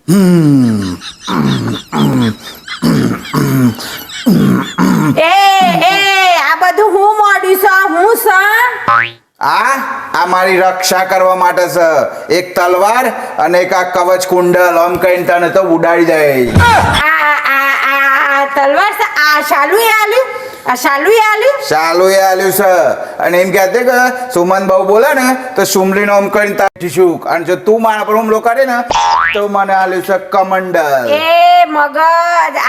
આ બધું હું મોડ્યું છે હું છે આ મારી રક્ષા કરવા માટે છે. એક તલવાર અને એક આ કવચ કુંડલ આમ કહીને તને તો ઉડાડી દે. આ તલવાર છે આ શાલુ આલ્યું ચાલુ એ આલ્યું છે. અને એમ કહેતે કે સુમન બહુ બોલે ને તો સુમલીનો આમ કરીને તારીશું. અને જો તું મારા પર હુમલો કરે ને તો મને આલ્યું છે કમંડલ. એ મગજ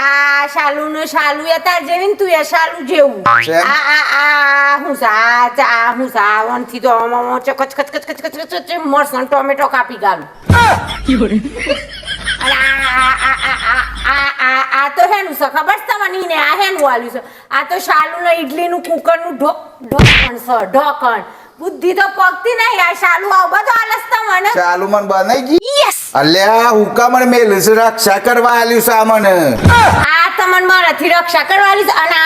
આ શાલુ તાર જેવી ને તું એ શાલુ જેવું. હું સા વનથી તો ચકચ મરસન ટોમેટો કાપી ગાલું. આ તો હેનું છે ખબર છે તમને ને આ હેનું આલ્યું છે. આ તો શાલુ ને ઈડલી નું કુકર નું ઢોકણ છે ઢોકણ. બુદ્ધિ તો પગતી નહીં આ શાલુ આવ બધો આલસ તમને. ચાલુ મને બનાઈ ગઈ. યસ અલ્યા હુકા મને મેલ રક્ષા કરવા આલ્યું છે આ મને. આ તમને મારાથી રક્ષા કરવાની છે. અને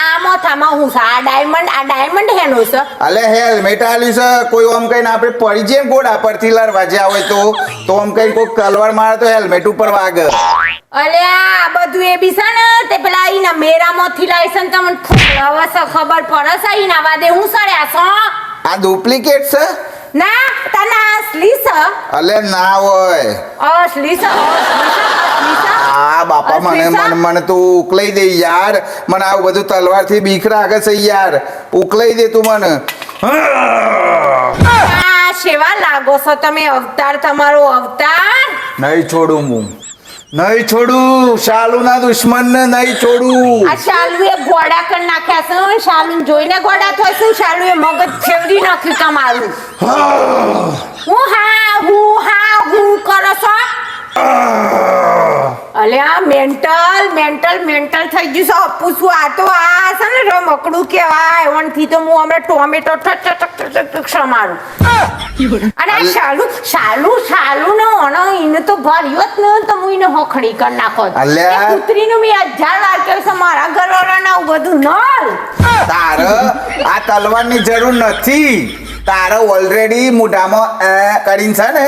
આ મોથામાં હું છે આ ડાયમંડ હેનો છે. અલે હેલ્મેટ આલ્યું છે. કોઈ આમ કઈને આપણે પડી જઈએ ને ગોડા પરથી લડવા જ્યાં હોય તો આમ કઈ કોઈ તલવાર મારે તો હેલ્મેટ ઉપર વાગે. અલે આ બધું એ બી છે ને તે પેલા ઈના મેરામાંથી લાયસન્સ તમને હવે ખબર પડે છે. ઈના વાદે હું સડ્યા છો. આ ડુપ્લિકેટ છે ના તને અસલી છે. અલે ના હોય અસલી છે. આ બાપા મને તું ઉકલાઈ દે યાર. મને આવું બધું તલવાર થી બીક રાખે છે યાર. ઉકલાઈ દે તું મને. આ સેવા લાગો છો તમે અવતાર તમારો અવતાર. નહીં છોડું હું નહીં છોડું. શાલુ ના દુશ્મન ને નહીં છોડું. આ શાલુ એ ગોડા કરી નાખ્યા છે. શાલુ જોઈને ગોડા થાય છે. શાલુ એ મગજ ફેરવી નાખ્યું તમારું. હું કરો છો. અલે આ મેન્ટલ થઈ ગયું છે. પૂછું આ તો આ છે ને રમકડું કેવાય. ઓનથી તો હું હમણાં ટોમેટો સમારું. અને આ શાલુ ને ઓનો ઈને તો ભર્યો જ ન તો હું ઈને હોખડી કરી નાખો. કૂતરીનું મેં 1000 વાર કહ્યું છે મારા ઘરવાળાના બધું નલ. તારે આ તલવારની જરૂર નથી. તારે ઓલરેડી મોઢામાં કરીને છે ને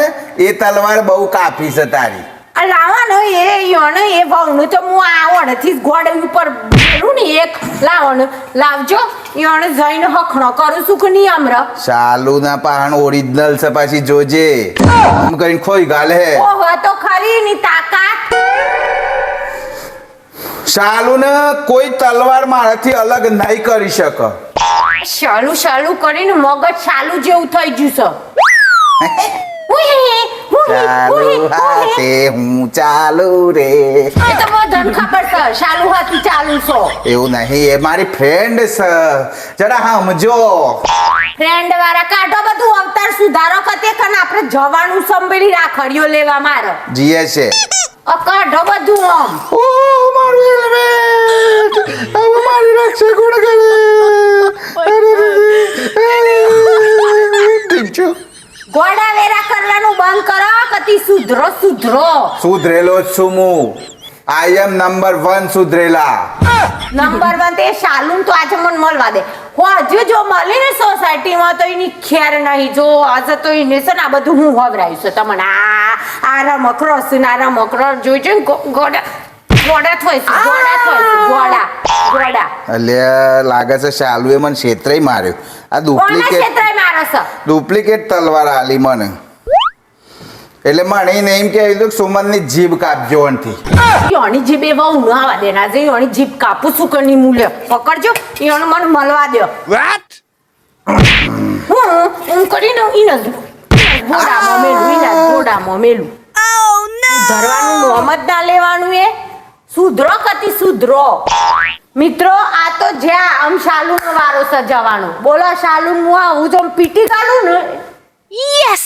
એ તલવાર બહુ કાપી છે તારી. લાવવાનો એ ભાવનું તો હું આવડથી ગોળ ઉપર બેરું ને એક લાવજો યોને જઈને હખણો કરું છું કે નહીં આમરા. ચાલુ ના પાહણ ઓરિજિનલ છે પાછી જોજે. આમ કરીને ખોઈ ગાલે. ઓહો તો ખરી ની તાકાત. ચાલુ ને કોઈ તલવાર મારાથી અલગ નહીં કરી શકે. શાલુ કરીને મગજ શાલુ જેવું થઈ ગયું છે. ચાલુ હાથે હું ચાલુ રે. એ તો બધાને ખબર છે શાલુ હાથે ચાલુ છો. એવું નહીં એ મારી ફ્રેન્ડ છે. જરા સમજો. ફ્રેન્ડ વાળા કાઢો બધું અવતાર સુધારો કતે કન આપણે જવાનું સંભળી રાખડીઓ લેવા મારો જીએ છે. કાઢો બધું આમ. ઓ મારું હેલ્મેટ હવે મારી રક્ષા કોણ કરે. ઠીક છે. ગોડા વેરા કરવાનું બંધ કરો. કતી સુધરો. સુધરેલો જ છું હું. આઈ એમ નંબર 1 સુધરેલા. નંબર 1 તે શાલુન તો આજે મને મળવા દે. હજુ જો મળે ને સોસાયટીમાં તો એની ખેર નહીં. જો આજે તો એને છે ને આ બધું હું વવરાયું છે તમને. આ રમકડો છે ને આ રમકડો જોઈજો ને ગોડા થાય છે. ગોડા. અલ્યા લાગે છે શાલુ એ મને ક્ષેત્રય માર્યો. આ ડુપ્લિકેટ તલવાર આલી મને. એટલે મને એમ કહેવું સુમન ની જીભ કાપજો અંથી. યોની જીભ એ બહુ ન આવવા દેના છે. યોની જીભ કાપું છું કે નહીં મૂલ્ય પકડજો. યોને મને મળવા દો. હું કરીને ગોડામાં મેલું. ધરવાનું મોહમ્મદ ના લેવાનું એ સુધરો કતી સુધરો. મિત્રો આ તો જ્યાં આમ શાલુ નો વારો સજાવાનો. બોલો શાલુ હું આવું જો પીટી કાઢું ને. યસ